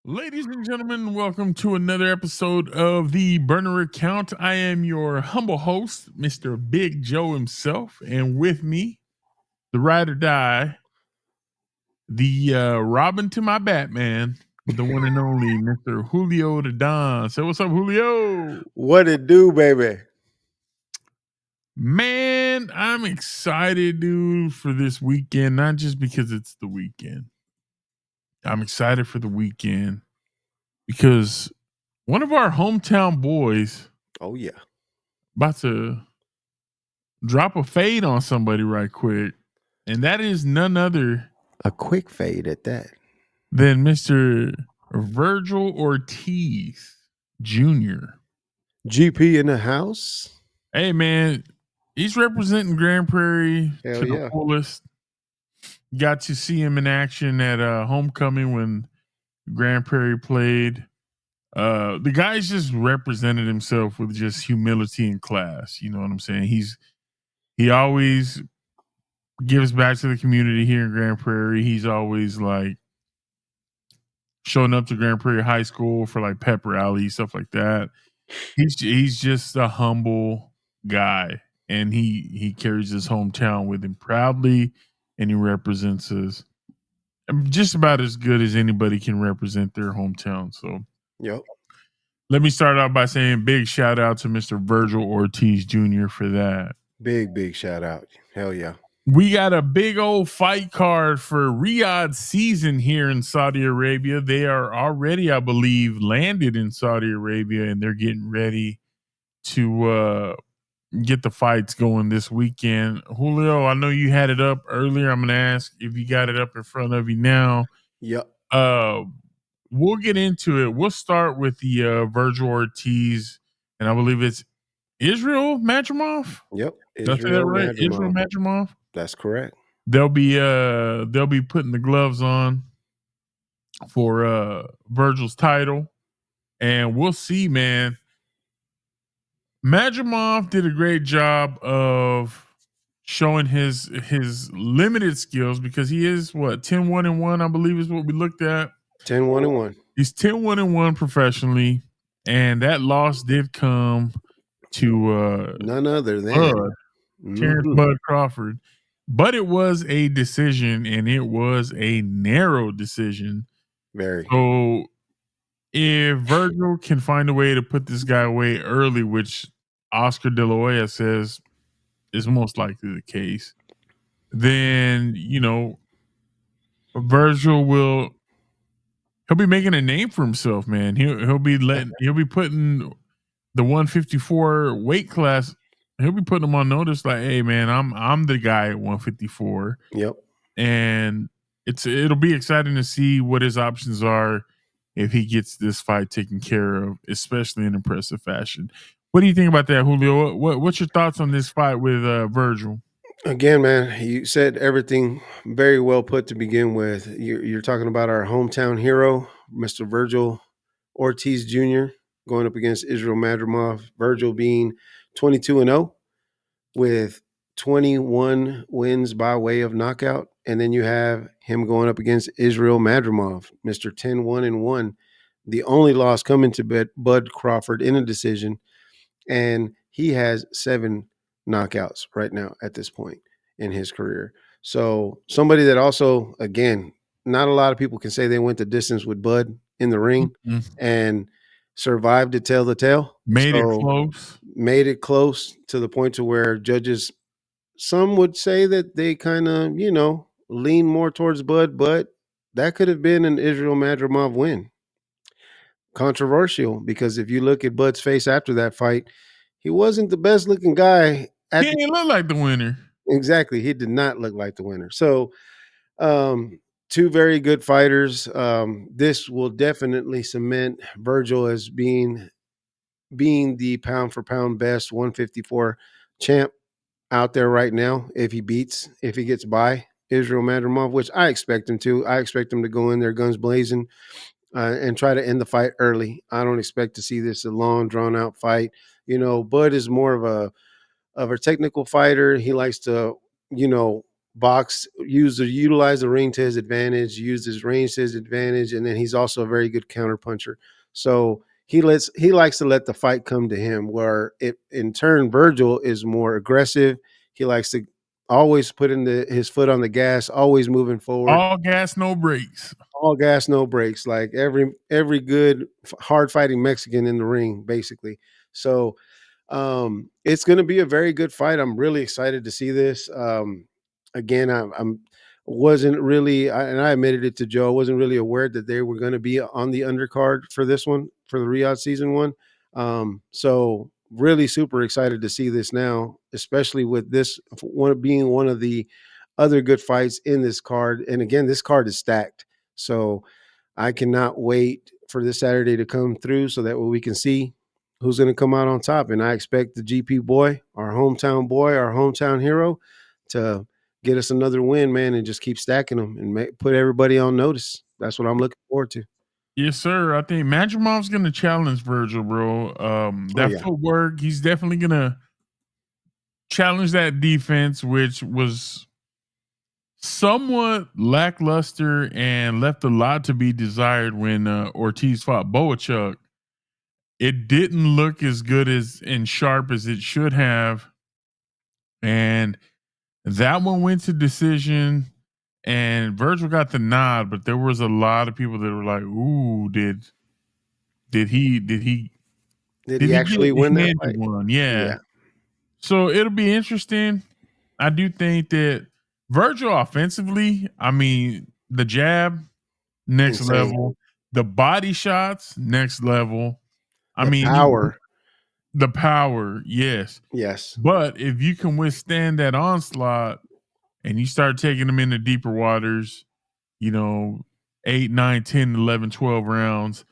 Ladies and gentlemen, welcome to another episode of the Burner Account. I am your humble host, Mr. Big Joe himself, and with me, the ride or die, the Robin to my Batman, the one and only Mr. Julio the Don. So, what's up, Julio? What it do, baby? Man, I'm excited, dude, for this weekend. Not just because it's the weekend. I'm excited for the weekend because one of our hometown boys. Oh yeah, About to drop a fade on somebody right quick, and that is none other a quick fade at that. than Mr. Vergil Ortiz Jr. GP in the house. Hey man, he's representing Grand Prairie Hell to the yeah. fullest. Got to see him in action at homecoming when Grand Prairie played. The guy's just represented himself with just humility and class. You know what I'm saying? He always gives back to the community here in Grand Prairie. He's always like showing up to Grand Prairie High School for like pep rally, stuff like that. He's just a humble guy, and he carries his hometown with him proudly, and he represents us just about as good as anybody can represent their hometown. So, Yep. let me start out by saying big shout out to Mr. Vergil Ortiz Jr. for that. Big shout out. Hell yeah. We got a big old fight card for Riyadh season here in Saudi Arabia. They are already, I believe, landed in Saudi Arabia, and they're getting ready to get the fights going this weekend. Julio, I know you had it up earlier. I'm going to ask if you got it up in front of you now. Yep. We'll get into it. We'll start with the Vergil Ortiz, and I believe it's Israil Madrimov. Yep. Did I say that right? Israil Madrimov. That's correct. They'll be putting the gloves on for Vergil's title, and we'll see, man. Madrimov did a great job of showing his limited skills because he is 10-1-1, I believe is what we looked at. 10-1-1. He's 10-1-1 professionally, and that loss did come to none other than Terrence Bud Crawford. But it was a decision, and it was a narrow decision. Very. So if Vergil can find a way to put this guy away early, which Oscar De La Hoya says is most likely the case, then Vergil he'll be making a name for himself, man. He'll be putting the 154 weight class. He'll be putting them on notice, like, hey man, I'm the guy at 154. Yep. And it'll be exciting to see what his options are if he gets this fight taken care of, especially in impressive fashion. What do you think about that, Julio? What's your thoughts on this fight with Vergil? Again, man, you said everything very well put to begin with. You're talking about our hometown hero, Mr. Vergil Ortiz Jr., going up against Israil Madrimov. Vergil being 22-0 with 21 wins by way of knockout. And then you have him going up against Israil Madrimov, Mr. 10-1-1. The only loss coming to Bud Crawford in a decision. And he has 7 knockouts right now at this point in his career. So somebody that also, again, not a lot of people can say they went the distance with Bud in the ring and survived to tell the tale. Made it close to the point to where judges, some would say that they kind of, lean more towards Bud, but that could have been an Israil Madrimov win. Controversial, because if you look at Bud's face after that fight, he wasn't the best looking guy. He didn't look like the winner. Exactly. He did not look like the winner. So, two very good fighters. This will definitely cement Vergil as being the pound for pound best 154 champ out there right now. If he gets by Israil Madrimov, which I expect him to. I expect him to go in there guns blazing and try to end the fight early. I don't expect to see this a long, drawn out fight. Bud is more of a technical fighter. He likes to, utilize the ring to his advantage, use his range to his advantage, and then he's also a very good counter puncher. So he likes to let the fight come to him. Where it in turn, Vergil is more aggressive. He likes to always put his foot on the gas, always moving forward. All gas, no brakes. All gas, no brakes, like every good hard fighting Mexican in the ring, basically. So it's going to be a very good fight. I'm really excited to see this. Again, I'm wasn't really, and I admitted it to Joe. I wasn't really aware that they were going to be on the undercard for this one, for the Riyadh season one. So really super excited to see this now, especially with this one being one of the other good fights in this card. And again, this card is stacked. So I cannot wait for this Saturday to come through so that way we can see who's going to come out on top. And I expect the GP boy, our hometown hero, to get us another win, man, and just keep stacking them and put everybody on notice. That's what I'm looking forward to. Yes, sir. I think Madrimov's gonna challenge Virgil, bro. Oh That yeah, footwork, he's definitely gonna challenge that defense, which was somewhat lackluster and left a lot to be desired when Ortiz fought Boachuk. It didn't look as good as and sharp as it should have, and that one went to decision. And Virgil got the nod, but there was a lot of people that were like, "Ooh, did he did he did did he he get actually win that handed fight? one?" Yeah. Yeah, So it'll be interesting. I do think that Virgil offensively, I mean, the jab, next insane. level. The body shots, next level. I The mean, you power, the power, yes. yes, But if you can withstand that onslaught and you start taking them into deeper waters, you know, 8, 9, 10, 11, 12 rounds,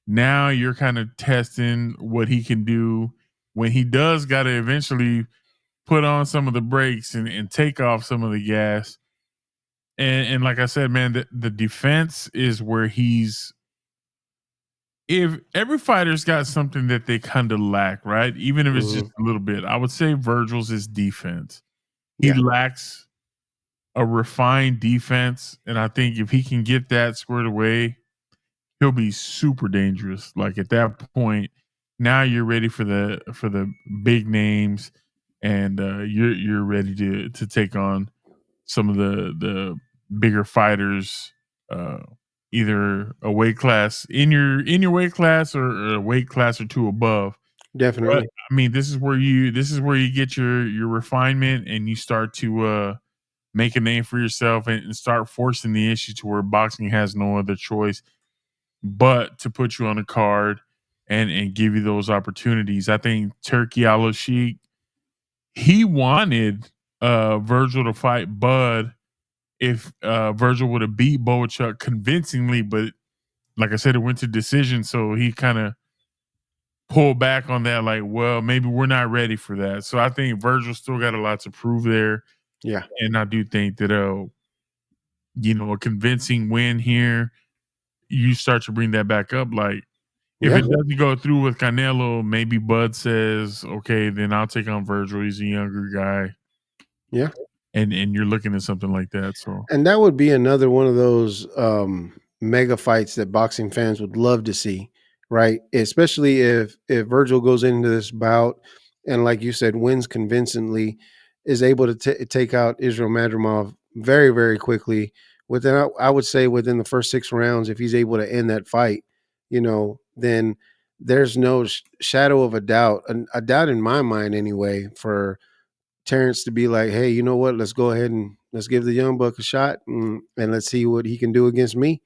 now you're kind of testing what he can do when he does got to eventually put on some of the brakes and take off some of the gas. And like I said, man, the defense is where he's if every fighter's got something that they kind of lack, right? Even if it's just hmm a little bit. I would say Virgil's is defense. He yeah, lacks a refined defense. And I think if he can get that squared away, he'll be super dangerous. Like at that point, now you're ready for the big names and you're ready to take on some of the bigger fighters, uh, either a weight class in your weight class or a weight class or two above. But definitely. I mean, this is where you get your refinement and you start to make a name for yourself and start forcing the issue to where boxing has no other choice but to put you on a card and give you those opportunities. I think Turkey Al Sheikh, he wanted Virgil to fight Bud if Virgil would have beat Boachuk convincingly, but like I said, it went to decision, so he kind of pulled back on that. Like, well, maybe we're not ready for that. So I think Virgil still got a lot to prove there, Yeah, and I do think that a convincing win here, you start to bring that back up. Like, if yeah, it doesn't go through with Canelo, maybe Bud says, okay, then I'll take on Virgil. He's a younger guy, yeah. and you're looking at something like that. So And that would be another one of those mega fights that boxing fans would love to see, right? Especially if Virgil goes into this bout and, like you said, wins convincingly, is able to take out Israil Madrimov very, very quickly. Within, I would say, within the first 6 rounds, if he's able to end that fight, then there's no shadow of a doubt in my mind, anyway, for Terrence to be like, hey, you know what? Let's go ahead and let's give the young buck a shot and let's see what he can do against me.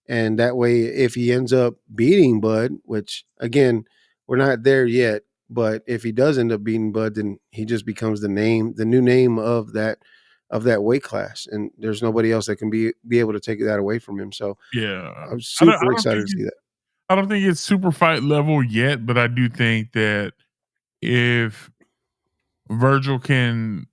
And that way, if he ends up beating Bud, which again, we're not there yet, but if he does end up beating Bud, then he just becomes the new name of that weight class, and there's nobody else that can be able to take that away from him. So yeah, I'm I super don't excited think to see that. I don't think it's super fight level yet, but I do think that if Virgil can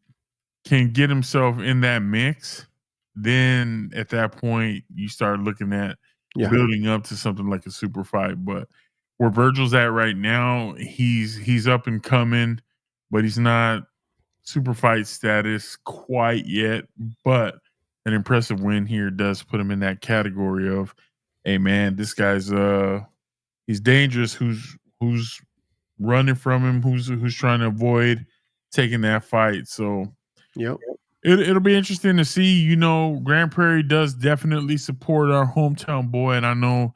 get himself in that mix, then at that point you start looking at Yeah, building up to something like a super fight. But where Virgil's at right now, he's up and coming, but he's not. super fight status quite yet, but an impressive win here does put him in that category of, hey man, this guy's he's dangerous. Who's running from him? Who's trying to avoid taking that fight? So Yep. it'll be interesting to see. You know, Grand Prairie does definitely support our hometown boy, and I know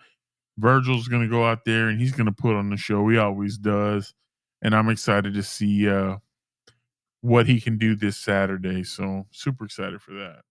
Vergil's going to go out there and he's going to put on the show. He always does, and I'm excited to see what he can do this Saturday. So super excited for that.